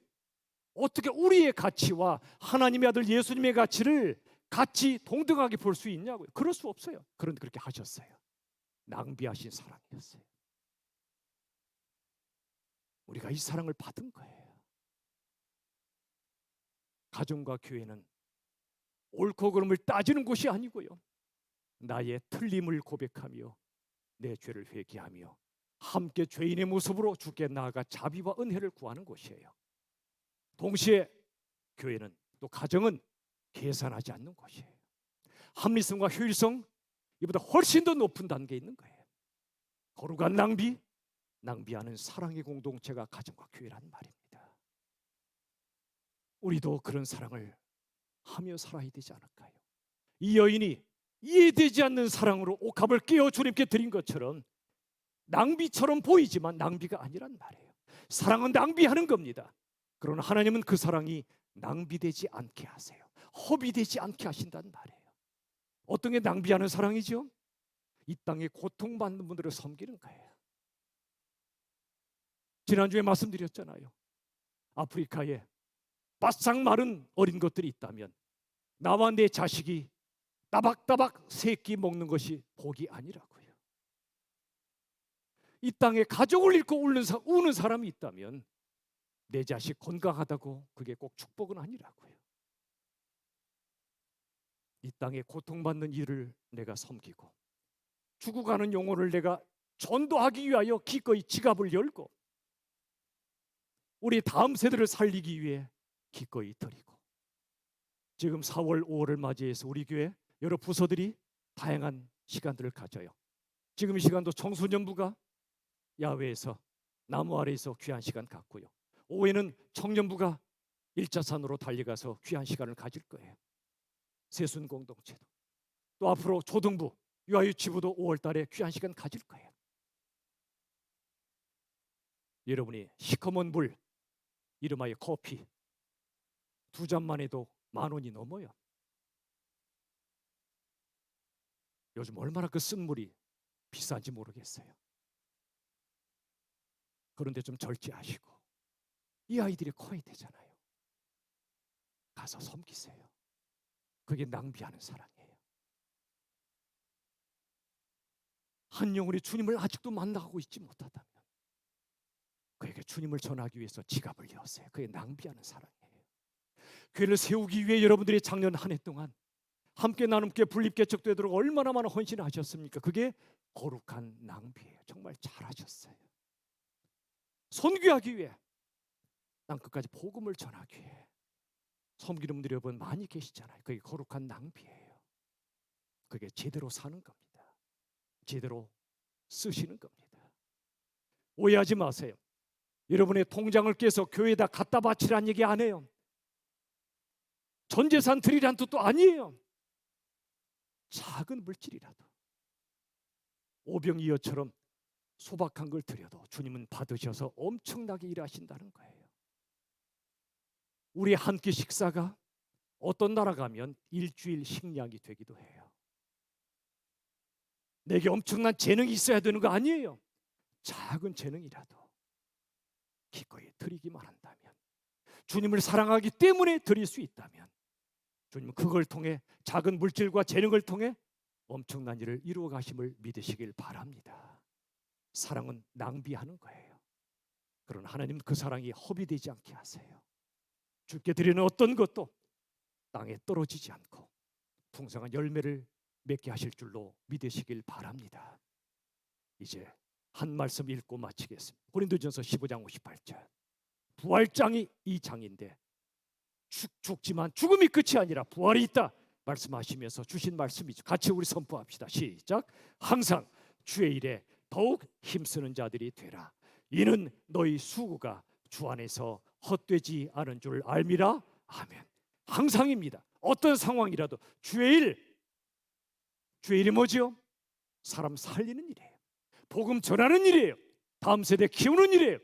A: 어떻게 우리의 가치와 하나님의 아들 예수님의 가치를 같이 동등하게 볼 수 있냐고요. 그럴 수 없어요. 그런데 그렇게 하셨어요. 낭비하신 사랑이었어요. 우리가 이 사랑을 받은 거예요. 가정과 교회는 옳고 그름을 따지는 곳이 아니고요. 나의 틀림을 고백하며 내 죄를 회개하며 함께 죄인의 모습으로 주께 나아가 자비와 은혜를 구하는 곳이에요. 동시에 교회는 또 가정은 계산하지 않는 곳이에요. 합리성과 효율성, 이보다 훨씬 더 높은 단계에 있는 거예요. 거룩한 낭비, 낭비하는 사랑의 공동체가 가정과 교회라는 말입니다. 우리도 그런 사랑을 하며 살아야 되지 않을까요? 이 여인이 이해되지 않는 사랑으로 옥합을 깨어 주님께 드린 것처럼 낭비처럼 보이지만 낭비가 아니란 말이에요. 사랑은 낭비하는 겁니다. 그러나 하나님은 그 사랑이 낭비되지 않게 하세요. 허비되지 않게 하신다는 말이에요. 어떤 게 낭비하는 사랑이죠? 이 땅에 고통받는 분들을 섬기는 거예요. 지난주에 말씀드렸잖아요. 아프리카에 바싹 마른 어린 것들이 있다면 나와 내 자식이 따박따박 새끼 먹는 것이 복이 아니라고요. 이 땅에 가족을 잃고 우는 사람이 있다면 내 자식 건강하다고 그게 꼭 축복은 아니라고요. 이 땅에 고통받는 이를 내가 섬기고 죽어가는 영혼을 내가 전도하기 위하여 기꺼이 지갑을 열고 우리 다음 세대를 살리기 위해 기꺼이 드리고 지금 4월 5월을 맞이해서 우리 교회 여러 부서들이 다양한 시간들을 가져요. 지금 이 시간도 청소년부가 야외에서 나무 아래에서 귀한 시간 갖고요. 오후에는 청년부가 일자산으로 달려가서 귀한 시간을 가질 거예요. 세순 공동체도 또 앞으로 초등부, 유아유치부도 5월 달에 귀한 시간 가질 거예요. 여러분이 시커먼 물, 이름하여 커피 2잔만 해도 10,000원이 넘어요. 요즘 얼마나 그 쓴 물이 비싼지 모르겠어요. 그런데 좀 절제하시고 이 아이들이 커야 되잖아요. 가서 섬기세요. 그게 낭비하는 사랑이에요. 한 영혼이 주님을 아직도 만나고 있지 못하다면 그에게 주님을 전하기 위해서 지갑을 열었어요. 그게 낭비하는 사랑이에요. 교회를 세우기 위해 여러분들이 작년 한 해 동안 함께 나눔께 분립개척되도록 얼마나 많은 헌신을 하셨습니까? 그게 거룩한 낭비예요. 정말 잘하셨어요. 선교하기 위해, 땅끝까지 복음을 전하기 위해 섬기는 분들이 여러분 많이 계시잖아요. 그게 거룩한 낭비예요. 그게 제대로 사는 겁니다. 제대로 쓰시는 겁니다. 오해하지 마세요. 여러분의 통장을 깨서 교회에다 갖다 바치라는 얘기 안 해요. 전 재산 드리라는 뜻도 아니에요. 작은 물질이라도 오병이어처럼 소박한 걸 드려도 주님은 받으셔서 엄청나게 일하신다는 거예요. 우리 한 끼 식사가 어떤 나라 가면 일주일 식량이 되기도 해요. 내게 엄청난 재능이 있어야 되는 거 아니에요. 작은 재능이라도 기꺼이 드리기만 한다면, 주님을 사랑하기 때문에 드릴 수 있다면 주님은 그걸 통해, 작은 물질과 재능을 통해 엄청난 일을 이루어 가심을 믿으시길 바랍니다. 사랑은 낭비하는 거예요. 그러나 하나님은 그 사랑이 허비되지 않게 하세요. 주께 드리는 어떤 것도 땅에 떨어지지 않고 풍성한 열매를 맺게 하실 줄로 믿으시길 바랍니다. 이제 한 말씀 읽고 마치겠습니다. 고린도전서 15장 58절. 부활장이 이 장인데 죽지만 죽음이 끝이 아니라 부활이 있다 말씀하시면서 주신 말씀이죠. 같이 우리 선포합시다. 시작. 항상 주의 일에 더욱 힘쓰는 자들이 되라. 이는 너희 수고가 주 안에서 헛되지 않은 줄 알미라. 아멘. 항상입니다. 어떤 상황이라도 주의 일이 뭐죠? 사람 살리는 일이에요. 복음 전하는 일이에요. 다음 세대 키우는 일이에요.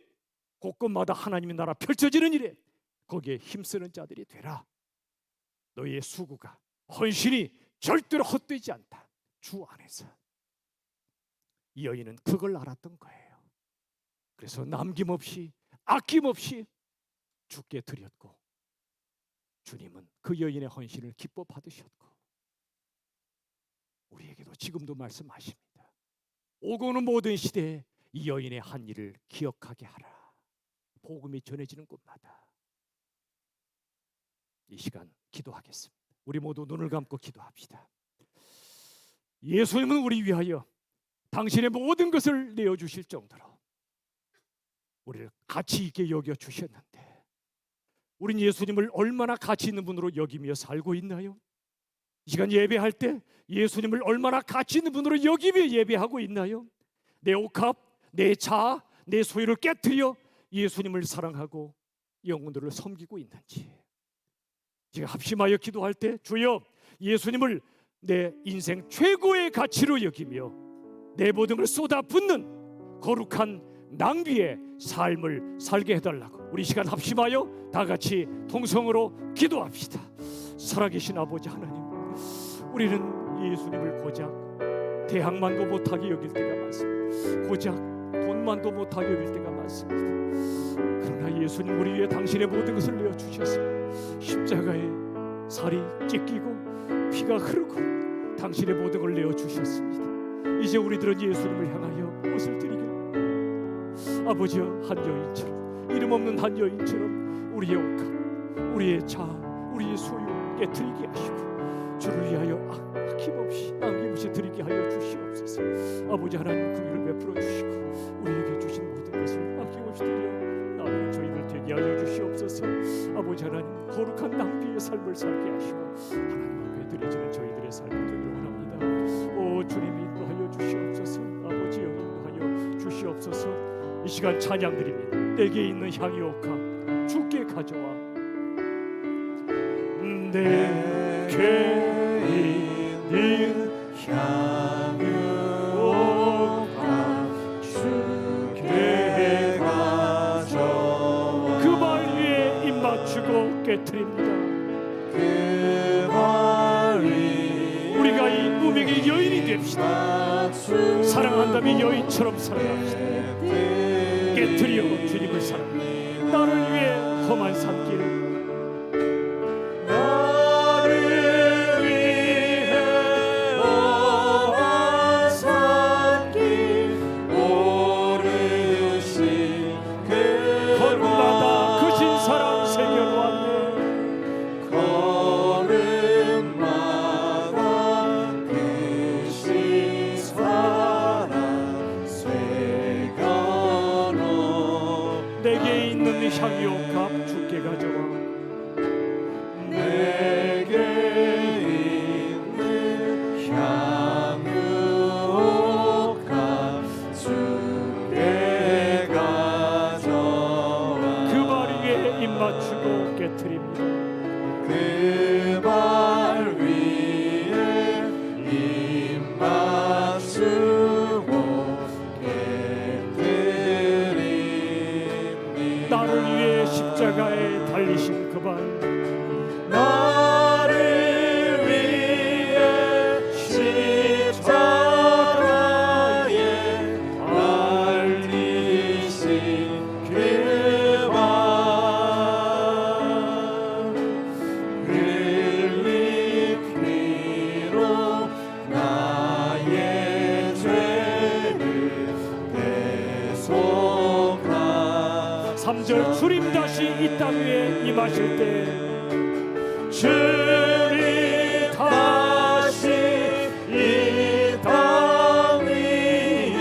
A: 곳곳마다 하나님의 나라 펼쳐지는 일이에요. 거기에 힘쓰는 자들이 되라. 너희의 수고가, 헌신이 절대로 헛되지 않다. 주 안에서. 이 여인은 그걸 알았던 거예요. 그래서 남김없이 아낌없이 주께 드렸고, 주님은 그 여인의 헌신을 기뻐 받으셨고, 우리에게도 지금도 말씀하십니다. 오고 오는 모든 시대에 이 여인의 한 일을 기억하게 하라. 복음이 전해지는 곳마다. 이 시간 기도하겠습니다. 우리 모두 눈을 감고 기도합시다. 예수님은 우리 위하여 당신의 모든 것을 내어주실 정도로 우리를 가치 있게 여겨주셨는데, 우린 예수님을 얼마나 가치 있는 분으로 여기며 살고 있나요? 이 시간 예배할 때 예수님을 얼마나 가치 있는 분으로 여기며 예배하고 있나요? 내 옥합, 내 자아, 내 소유를 깨트려 예수님을 사랑하고 영혼들을 섬기고 있는지, 제가 합심하여 기도할 때 주여 예수님을 내 인생 최고의 가치로 여기며 내 모든 걸 쏟아붓는 거룩한 낭비의 삶을 살게 해달라고 우리 시간 합심하여 다 같이 통성으로 기도합시다. 살아계신 아버지 하나님, 우리는 예수님을 고작 대학만도 못하게 여길 때가 많습니다. 고작 돈만도 못하게 여길 때가 많습니다. 그러나 예수님 우리 위해 당신의 모든 것을 내어주셨습니다. 십자가에 살이 찢기고 피가 흐르고 당신의 모든 걸 내어주셨습니다. 이제 우리들은 예수님을 향하여 무엇을 드리길, 아버지여, 한 여인처럼, 이름 없는 한 여인처럼 우리의 옥합, 우리의 자아, 우리의 소유 깨트리게 하시고 주를 위하여 아낌없이 남김없이 드리게 하여 주시옵소서. 아버지 하나님, 그 일을 베풀어 주시고 우리에게 주신 모든 것을 아낌없이 드려 나누는 저희들 되게 하여 주시옵소서. 아버지 하나님, 거룩한 낭비의 삶을 살게 하시고 하나님 앞에 드려지는 저희들의 삶이 되기를 원합니다. 오 주님, 인도하여 주시옵소서. 아버지 인도하여 주시옵소서. 이 시간 찬양드립니다. 내게 있는 향유 옥합 주께 가져와. 내게 있는 향유 옥합 주께 가져와. 그 발 위에 입 맞추고 깨트립니다. 그 발 위에 우리가 이 무명의 여인이 됩시다. 사랑한다면 여인처럼 사랑합시다. 깨트려 주님을 사랑해. 나를 위해 험한 산길, 나를 십자가에 달리신 그 발,
B: 나를 위해 십자가에 달리신 그 발, 흘린 피로 나의 죄를 대속하.
A: 3절 주님 다시 이 땅 위에 임하실 때,
B: 주님 다시 이 땅 위에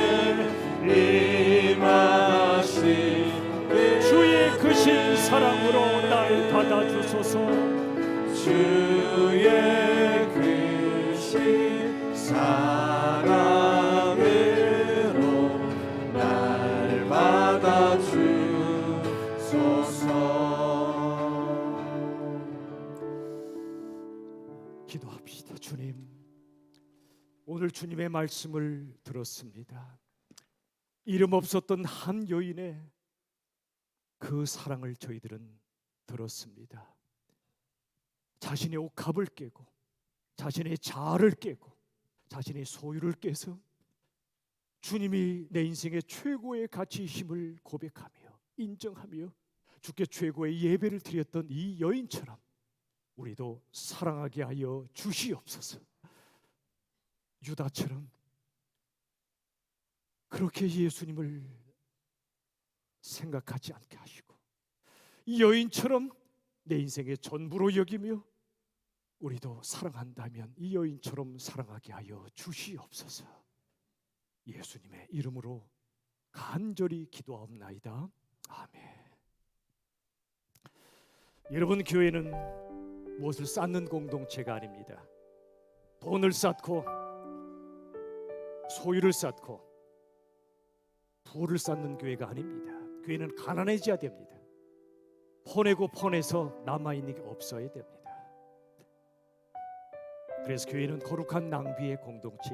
B: 임하실 때
A: 주의 크신 사랑으로 날 받아주소서.
B: 주의 크신 사랑으로 날 받아주소서.
A: 기도합시다. 주님, 오늘 주님의 말씀을 들었습니다. 이름 없었던 한 여인의 그 사랑을 저희들은 들었습니다. 자신의 옥합을 깨고, 자신의 자아를 깨고, 자신의 소유를 깨서 주님이 내 인생의 최고의 가치이심을 고백하며 인정하며 주께 최고의 예배를 드렸던 이 여인처럼 우리도 사랑하게 하여 주시옵소서. 유다처럼 그렇게 예수님을 생각하지 않게 하시고, 이 여인처럼 내 인생의 전부로 여기며 우리도 사랑한다면 이 여인처럼 사랑하게 하여 주시옵소서. 예수님의 이름으로 간절히 기도하옵나이다. 아멘. 여러분, 교회는 무엇을 쌓는 공동체가 아닙니다. 돈을 쌓고 소유를 쌓고 부를 쌓는 교회가 아닙니다. 교회는 가난해져야 됩니다. 퍼내고 퍼내서 남아있는 게 없어야 됩니다. 그래서 교회는 거룩한 낭비의 공동체